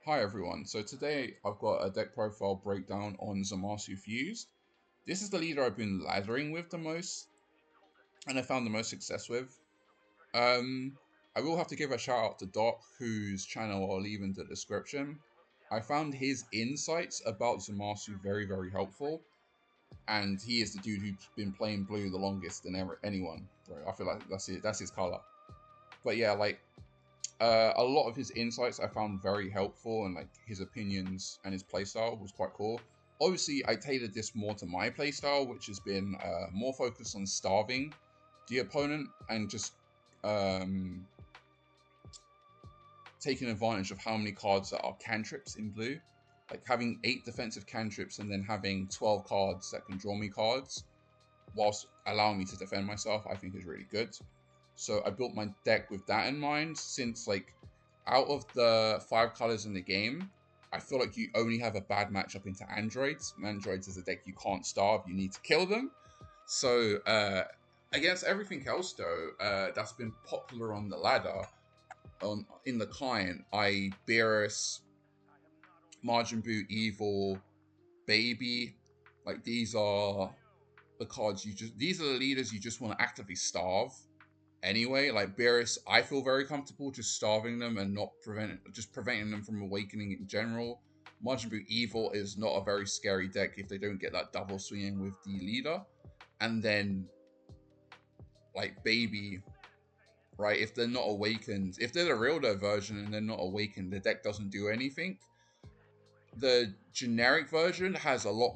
Hi everyone, so today I've got a deck profile breakdown on Zamasu Fused. This is the leader I've been laddering with the most, and I found the most success with. Um, I will have to give a shout out to Doc, whose channel I'll leave in the description. I found his insights about Zamasu very helpful, and he is the dude who's been playing blue the longest than anyone. Right, I feel like that's it. That's his color. But yeah, a lot of his insights I found very helpful, and like his opinions and his playstyle was quite cool. Obviously, I tailored this more to my playstyle, which has been more focused on starving the opponent and just um, taking advantage of how many cards that are cantrips in blue. Like having 8 defensive cantrips and then having 12 cards that can draw me cards whilst allowing me to defend myself, I think is really good. So I built my deck with that in mind, since like out of the 5 colors in the game, I feel like you only have a bad matchup into androids. Androids is a deck you can't starve, you need to kill them. So against everything else though, that's been popular on the ladder, on in the client, Beerus, Margin Boot, Evil, Baby, like these are the cards these are the leaders you just want to actively starve anyway. Like Beerus, I feel very comfortable just starving them and not preventing them from awakening in general. Majin Evil is not a very scary deck if they don't get that double swinging with the leader. And then like Baby, right? If they're not awakened, if they're the real version and they're not awakened, the deck doesn't do anything. The generic version has a lot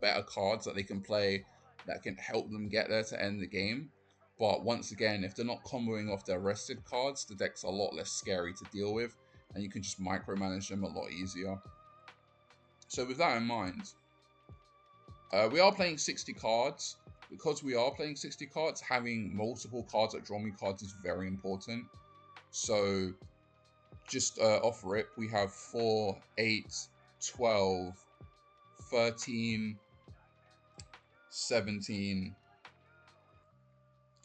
better cards that they can play that can help them get there to end the game. But once again, if they're not comboing off their rested cards, the deck's a lot less scary to deal with, and you can just micromanage them a lot easier. So with that in mind, we are playing 60 cards. Because we are playing 60 cards, having multiple cards that draw me cards is very important. So just off rip, we have 4, 8, 12, 13, 17,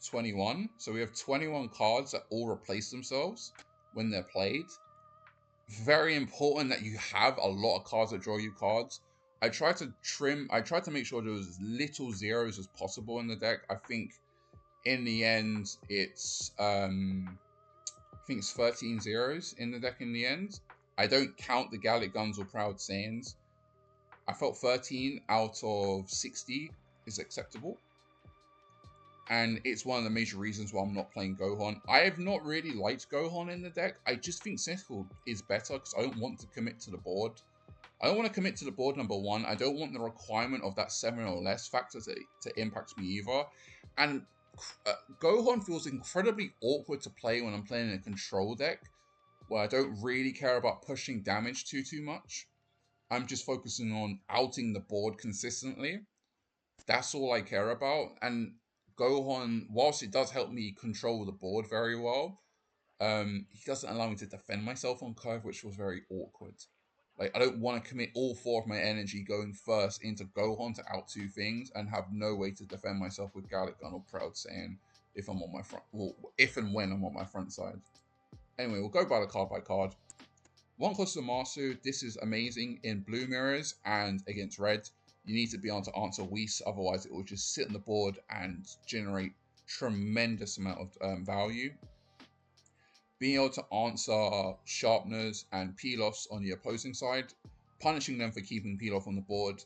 21. So we have 21 cards that all replace themselves when they're played. Very important that you have a lot of cards that draw you cards. I tried to make sure there was as little zeros as possible in the deck. I think in the end it's 13 zeros in the deck in the end. I don't count the Gallic Guns or Proud Saiyans. I felt 13 out of 60 is acceptable. And it's one of the major reasons why I'm not playing Gohan. I have not really liked Gohan in the deck. I just think Cynical is better because I don't want to commit to the board. I don't want to commit to the board, number one. I don't want the requirement of that 7 or less factor to impact me either. And Gohan feels incredibly awkward to play when I'm playing in a control deck, where I don't really care about pushing damage too much. I'm just focusing on outing the board consistently. That's all I care about. And Gohan, whilst it does help me control the board very well, he doesn't allow me to defend myself on curve, which was very awkward. Like I don't want to commit all 4 of my energy going first into Gohan to out 2 things and have no way to defend myself with Gallic Gun or Proud Saiyan if I'm on my front. Well, if and when I'm on my front side. Anyway, we'll go by card. One cost Zamasu, this is amazing in blue mirrors and against red. You need to be able to answer Whis, otherwise it will just sit on the board and generate tremendous amount of value. Being able to answer sharpeners and peel-offs on the opposing side, punishing them for keeping peel-off on the board,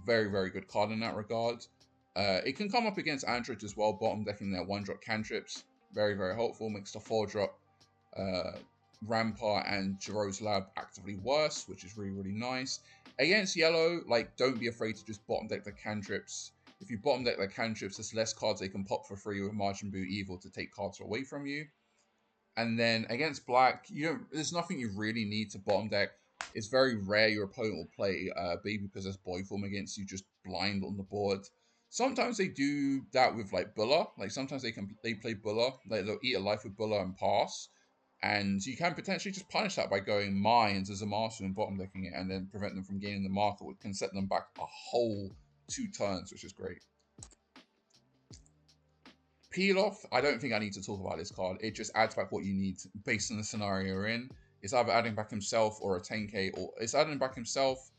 very good card in that regard. It can come up against androids as well, bottom decking their 1-drop cantrips, very helpful. Makes the 4-drop Rampart and Jiro's Lab actively worse, which is really nice. Against yellow, like, don't be afraid to just bottom deck the cantrips. If you bottom deck the cantrips, there's less cards they can pop for free with Margin Boot Evil to take cards away from you. And then against black, there's nothing you really need to bottom deck. It's very rare your opponent will play Baby Possessed Boy Form against you just blind on the board. Sometimes they do that with like Bulla. Like sometimes they play Bulla. Like they'll eat a life with Bulla and pass. And you can potentially just punish that by going Mines as a Zamasu and bottom decking it, and then prevent them from gaining the marker, which can set them back a whole 2 turns, which is great. Peel off, I don't think I need to talk about this card. It just adds back what you need based on the scenario you're in. It's either adding back himself or a 10k, or it's adding back himself,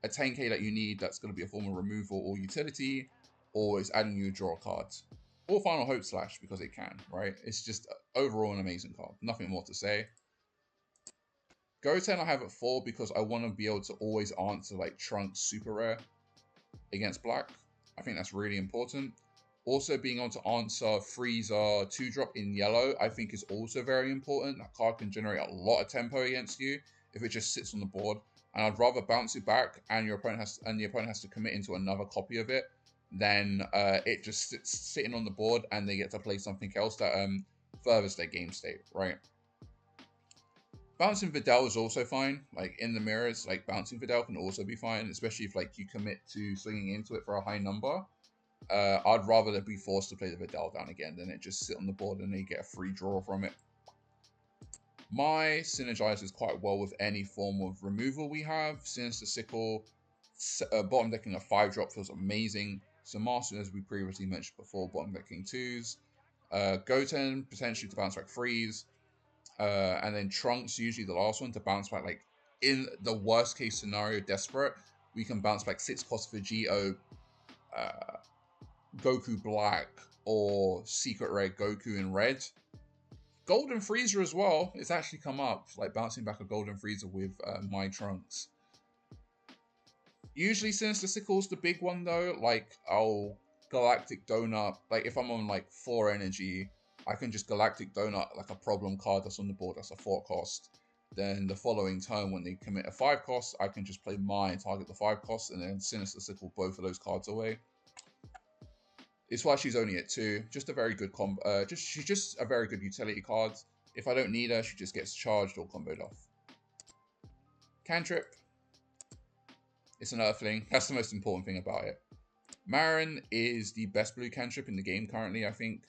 a 10k that you need that's going to be a form of removal or utility, or it's adding you a draw cards. Or Final Hope Slash because it can, right? It's just overall an amazing card. Nothing more to say. Goten I have at 4 because I want to be able to always answer like Trunks super rare against black. I think that's really important. Also being able to answer Frieza 2-drop in yellow I think is also very important. That card can generate a lot of tempo against you if it just sits on the board. And I'd rather bounce it back and the opponent has to commit into another copy of it than it just sits sitting on the board and they get to play something else that furthers their game state, right? Bouncing Videl is also fine. Like in the mirrors, like bouncing Videl can also be fine, especially if like you commit to swinging into it for a high number. I'd rather be forced to play the Videl down again than it just sit on the board and they get a free draw from it. My synergizes quite well with any form of removal we have. Sinister Sickle, bottom decking a 5-drop feels amazing. Zamasu, as we previously mentioned before, bottom decking 2s. Goten, potentially to bounce back 3s. And then Trunks, usually the last one, to bounce back, like, in the worst case scenario, desperate, we can bounce back 6 cost Vegito, Goku Black, or Secret Rare Goku in red. Golden Frieza as well. It's actually come up, like bouncing back a Golden Frieza with my Trunks. Usually Sinister Sickle's the big one though. Like, Galactic Donut. Like, if I'm on like 4 energy, I can just Galactic Donut like a problem card that's on the board that's a 4 cost. Then the following turn, when they commit a 5 cost, I can just play mine, target the 5 cost, and then Sinister Sickle both of those cards away. It's why she's only at 2. Just a very good she's just a very good utility card. If I don't need her, she just gets charged or comboed off. Cantrip. It's an Earthling. That's the most important thing about it. Marin is the best blue cantrip in the game currently, I think.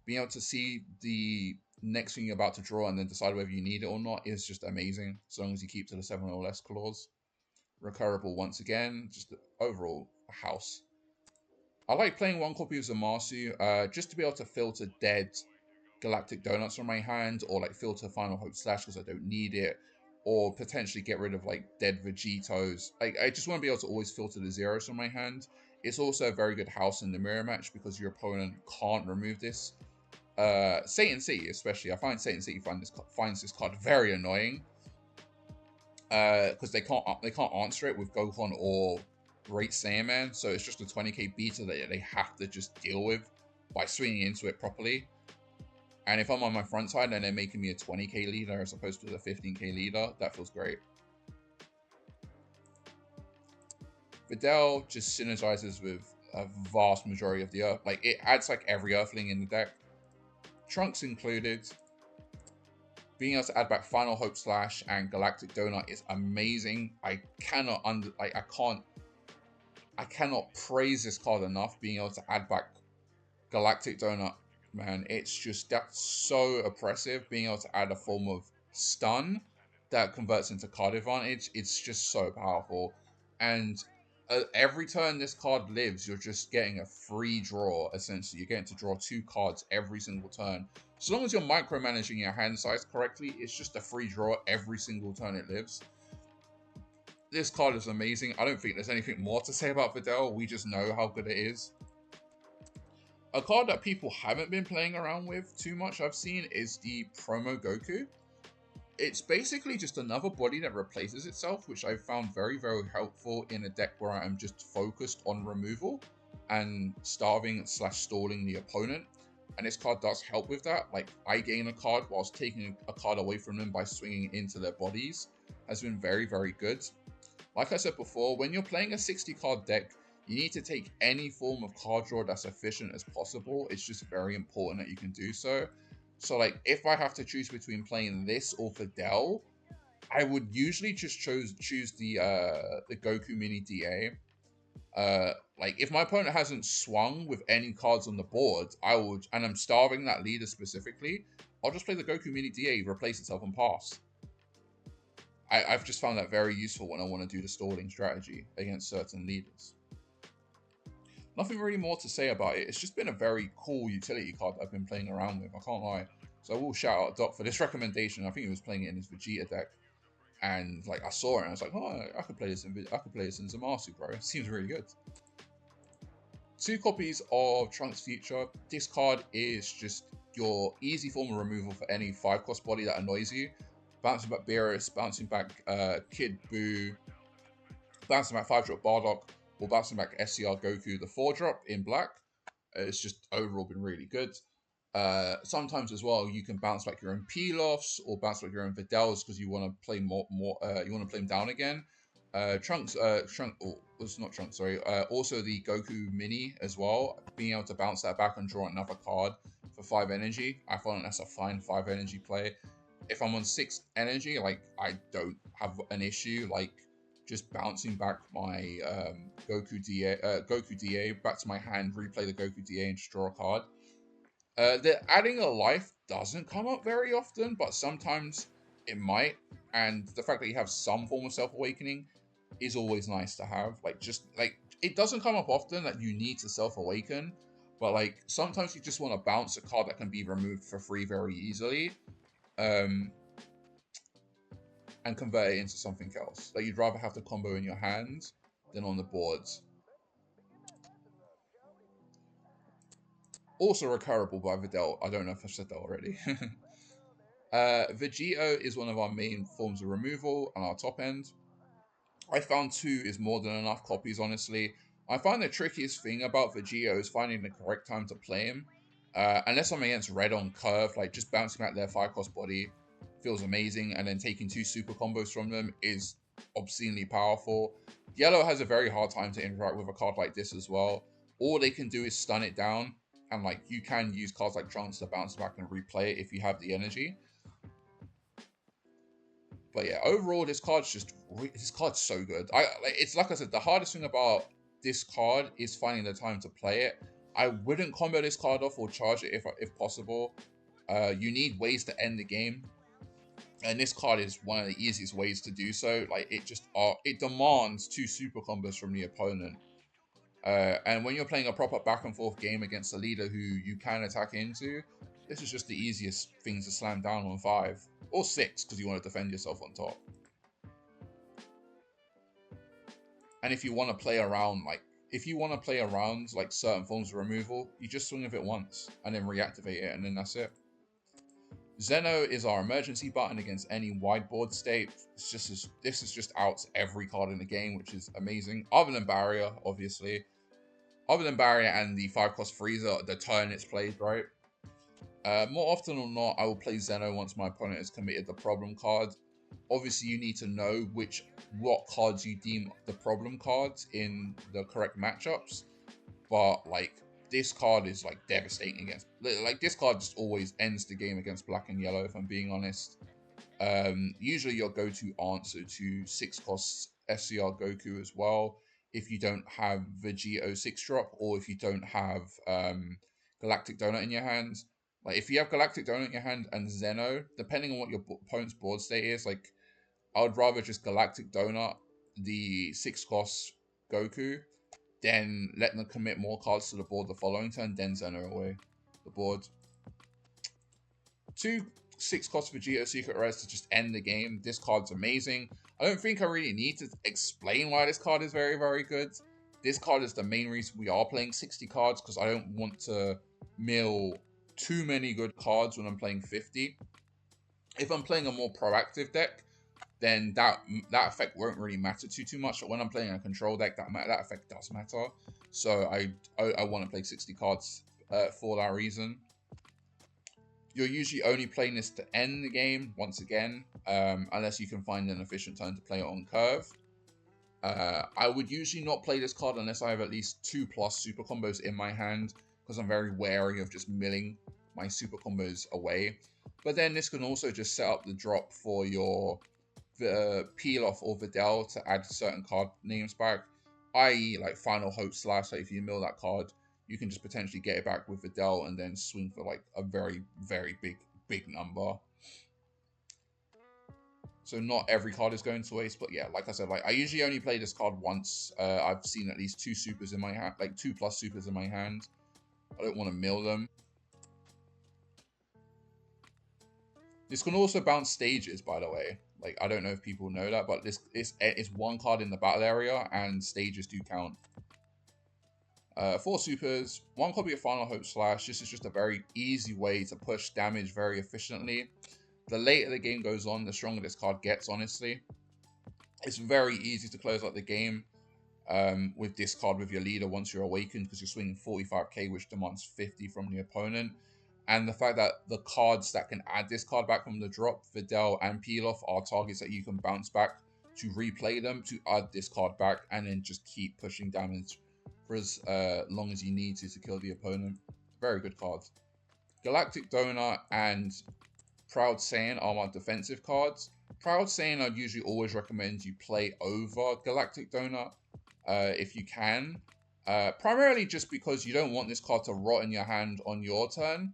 Being able to see the next thing you're about to draw and then decide whether you need it or not is just amazing, as long as you keep to the 7 or less clause. Recurable once again, just overall a house. I like playing 1 copy of Zamasu just to be able to filter dead Galactic Donuts from my hand, or like filter Final Hope Slash because I don't need it, or potentially get rid of like dead Vegetos. Like, I just want to be able to always filter the zeros from my hand. It's also a very good house in the mirror match because your opponent can't remove this. Satan City especially, I find Satan City finds this card very annoying because they can't answer it with Gohan or Great Saiyaman, so it's just a 20k beta that they have to just deal with by swinging into it properly. And if I'm on my front side and they're making me a 20k leader as opposed to a 15k leader, that feels great. Videl just synergizes with a vast majority of the Earth. Like, it adds like every Earthling in the deck. Trunks included. Being able to add back Final Hope Slash and Galactic Donut is amazing. I cannot praise this card enough. Being able to add back Galactic Donut, man, it's just, that's so oppressive. Being able to add a form of stun that converts into card advantage, it's just so powerful. And every turn this card lives, you're just getting a free draw, essentially. You're getting to draw 2 cards every single turn. So long as you're micromanaging your hand size correctly, it's just a free draw every single turn it lives. This card is amazing. I don't think there's anything more to say about Videl. We just know how good it is. A card that people haven't been playing around with too much, I've seen, is the Promo Goku. It's basically just another body that replaces itself, which I've found very, very helpful in a deck where I'm just focused on removal and starving/stalling the opponent. And this card does help with that. Like, I gain a card whilst taking a card away from them by swinging into their bodies. Has been very, very good. Like I said before, when you're playing a 60 card deck, you need to take any form of card draw that's efficient as possible. It's just very important that you can do so. So, like, if I have to choose between playing this or Videl, I would usually just choose the Goku Mini DA. Like, if my opponent hasn't swung with any cards on the board, and I'm starving that leader specifically, I'll just play the Goku Mini DA, replace itself, and pass. I've just found that very useful when I want to do the stalling strategy against certain leaders. Nothing really more to say about it. It's just been a very cool utility card that I've been playing around with, I can't lie. So I will shout out Doc for this recommendation. I think he was playing it in his Vegeta deck, and like I saw it, and I was like, oh, I could play this in Zamasu, bro. It seems really good. 2 copies of Trunks Future. This card is just your easy form of removal for any 5-cost body that annoys you. Bouncing back Beerus, bouncing back Kid Buu, bouncing back 5-drop Bardock, or bouncing back SCR Goku, the 4-drop in black. It's just overall been really good. Sometimes as well, you can bounce back your own Pilafs or bounce back your own Videls because you want to play more. You want to play them down again. It's not Trunks. Sorry. Also the Goku Mini as well. Being able to bounce that back and draw another card for 5 energy. I find that's a fine 5 energy play. If I'm on 6 energy, like I don't have an issue. Like just bouncing back my Goku DA back to my hand, replay the Goku DA and just draw a card. The adding a life doesn't come up very often, but sometimes it might. And the fact that you have some form of self-awakening is always nice to have. Like, just like it doesn't come up often that you need to self-awaken, but like sometimes you just want to bounce a card that can be removed for free very easily, and convert it into something else. Like you'd rather have the combo in your hands than on the boards. Also recoverable by Videl. I don't know if I've said that already. Vegito is one of our main forms of removal on our top end. I found 2 is more than enough copies, honestly. I find the trickiest thing about Vegito is finding the correct time to play him. Unless I'm against red on curve, like just bouncing back their 5-cost body feels amazing, and then taking 2 super combos from them is obscenely powerful. Yellow has a very hard time to interact with a card like this as well. All they can do is stun it down, and like you can use cards like Trunks to bounce back and replay it if you have the energy. But yeah, overall, this card's so good. It's like I said, the hardest thing about this card is finding the time to play it. I wouldn't combo this card off or charge it if possible. You need ways to end the game, and this card is one of the easiest ways to do so. Like it demands 2 super combos from the opponent. And when you're playing a proper back and forth game against a leader who you can attack into, this is just the easiest thing to slam down on 5 or 6 because you want to defend yourself on top. And if you want to play around, like certain forms of removal, you just swing with it once and then reactivate it, and then that's it. Zeno is our emergency button against any wideboard state. This is just outs every card in the game, which is amazing. Other than Barrier, obviously. Other than Barrier and the 5-cost Freezer, the turn it's played, right? More often or not, I will play Zeno once my opponent has committed the problem card. Obviously, you need to know what cards you deem the problem cards in the correct matchups. But like this card is like devastating against. Like this card just always ends the game against black and yellow. If I'm being honest, usually your go-to answer to 6-cost SCR Goku as well. If you don't have Vegito 6-drop, or if you don't have Galactic Donut in your hands. Like if you have Galactic Donut in your hand and Zeno, depending on what your opponent's board state is, like I would rather just Galactic Donut the 6-cost Goku, then let them commit more cards to the board the following turn, then Zeno away the board. 2 6-cost Vegeta Secret Rares to just end the game. This card's amazing. I don't think I really need to explain why this card is very, very good. This card is the main reason we are playing 60 cards, because I don't want to mill too many good cards when I'm playing 50. If I'm playing a more proactive deck, then that effect won't really matter too much. But when I'm playing a control deck, that effect does matter. So I want to play 60 cards for that reason. You're usually only playing this to end the game, once again, unless you can find an efficient time to play it on curve. I would usually not play this card unless I have at least 2+ super combos in my hand, because I'm very wary of just milling my super combos away. But then this can also just set up the drop for your Pilaf or Videl to add certain card names back, i.e. like Final Hope / like if you mill that card, you can just potentially get it back with Videl and then swing for like a very, very big number. So not every card is going to waste, but yeah, like I said, like I usually only play this card once. I've seen at least 2 supers in my hand, like 2+ supers in my hand. I don't want to mill them. This can also bounce stages, by the way. Like, I don't know if people know that, but this it's one card in the battle area, and stages do count. 4 supers, 1 copy of Final Hope Slash. This is just a very easy way to push damage very efficiently. The later the game goes on, the stronger this card gets, honestly. It's very easy to close out the game with this card with your leader once you're awakened, because you're swinging 45k, which demands 50 from the opponent. And the fact that the cards that can add this card back from the drop, Videl and Pilaf, are targets that you can bounce back to replay them to add this card back, and then just keep pushing damage for as long as you need to kill the opponent. Very good cards. Galactic Donor and Proud Saiyan are my defensive cards. Proud Saiyan I'd usually always recommend you play over Galactic Donor if you can. Primarily just because you don't want this card to rot in your hand on your turn,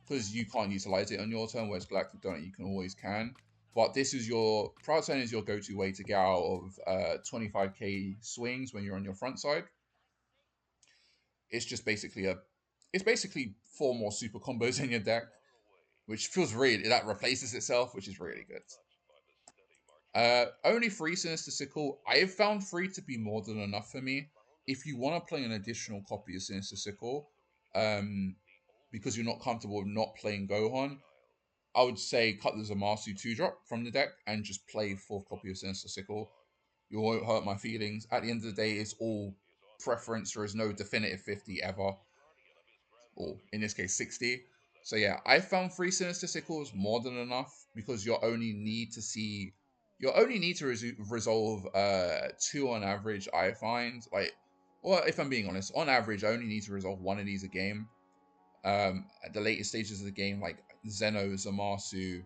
because you can't utilize it on your turn, whereas Galactic Donut you can always can. But this is your Proud Saiyan is your go-to way to get out of 25k swings when you're on your front side. It's just basically it's basically 4 more super combos in your deck, which feels really, that replaces itself, which is really good. Only 3 Sinister Sickle. I have found 3 to be more than enough for me. If you want to play an additional copy of Sinister Sickle, because you're not comfortable with not playing Gohan, I would say cut the Zamasu 2-drop from the deck and just play 4th copy of Sinister Sickle. You won't hurt my feelings. At the end of the day, it's all preference. There is no definitive 50 ever, or in this case 60. So yeah, I found 3 Sinister Sickles more than enough, because you only need to resolve 2 on average, I find. Like, well, if I'm being honest, on average I only need to resolve 1 of these a game. At the latest stages of the game, like Zeno, Zeno,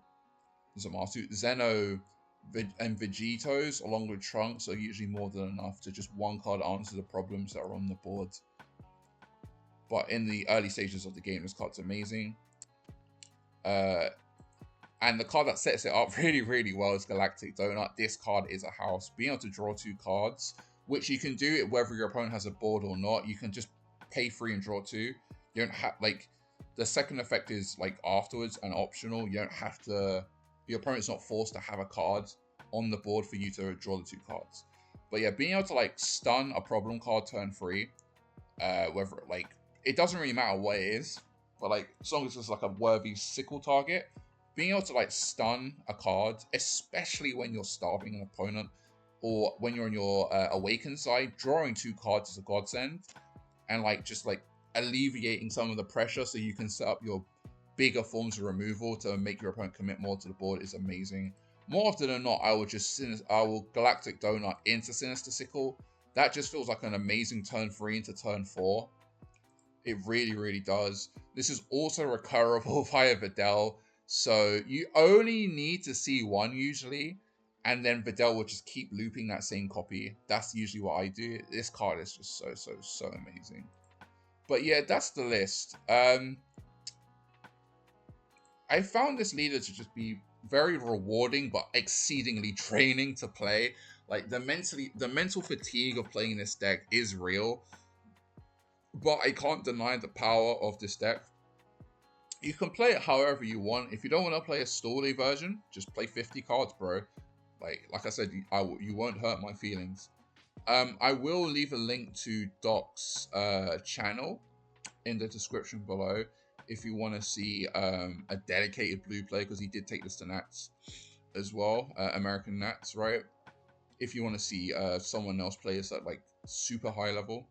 and Vegetos, along with Trunks, are usually more than enough to just 1 card answer the problems that are on the board. But in the early stages of the game, this card's amazing. And the card that sets it up really, really well is Galactic Donut. This card is a house. Being able to draw 2 cards, which you can do it whether your opponent has a board or not. You can just pay 3 and draw 2. You don't have, like, the second effect is like afterwards and optional. You don't have to, your opponent's not forced to have a card on the board for you to draw the 2 cards. But yeah, being able to like stun a problem card turn 3, whether like, it doesn't really matter what it is, but like, as long as it's like a worthy sickle target, being able to like stun a card, especially when you're starving an opponent or when you're on your awakened side, drawing 2 cards is a godsend. And like, just like alleviating some of the pressure so you can set up your bigger forms of removal to make your opponent commit more to the board is amazing. More often than not, I will Galactic Donut into Sinister Sickle. That just feels like an amazing turn 3 into turn 4. It really, really does. This is also recurable via Videl, so you only need to see 1 usually, and then Videl will just keep looping that same copy. That's usually what I do. This card is just so amazing. But yeah, that's the list. I found this leader to just be very rewarding, but exceedingly draining to play. Like, the mental fatigue of playing this deck is real, but I can't deny the power of this deck. You can play it however you want. If you don't want to play a Storley version, just play 50 cards, bro. Like I said, you won't hurt my feelings. I will leave a link to Doc's channel in the description below if you want to see a dedicated blue play, because he did take this to Nats as well, American Nats, right? If you want to see someone else play this at like super high level.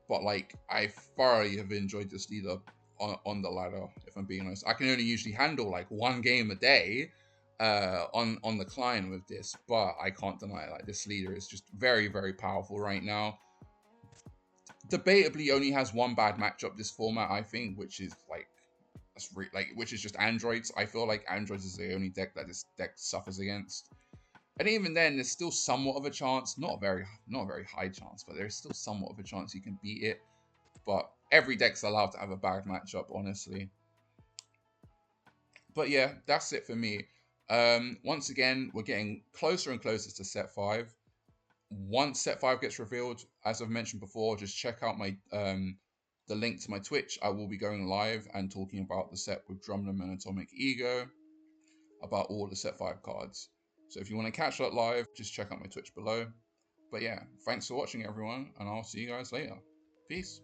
But like, I thoroughly have enjoyed this leader on the ladder, if I'm being honest. I can only usually handle like 1 game a day on the client with this, but I can't deny, like, this leader is just very, very powerful right now. Debatably only has 1 bad matchup this format, I think, which is like, which is just Androids. I feel like Androids is the only deck that this deck suffers against. And even then, there's still somewhat of a chance, not a very high chance, but there's still somewhat of a chance you can beat it. But every deck's allowed to have a bad matchup, honestly. But yeah, that's it for me. Once again, we're getting closer and closer to set 5. Once set 5 gets revealed, as I've mentioned before, just check out my the link to my Twitch, I will be going live and talking about the set with Drumnum and Atomic Ego, about all the set 5 cards. So if you want to catch that live, just check out my Twitch below. But yeah, thanks for watching everyone, and I'll see you guys later. Peace.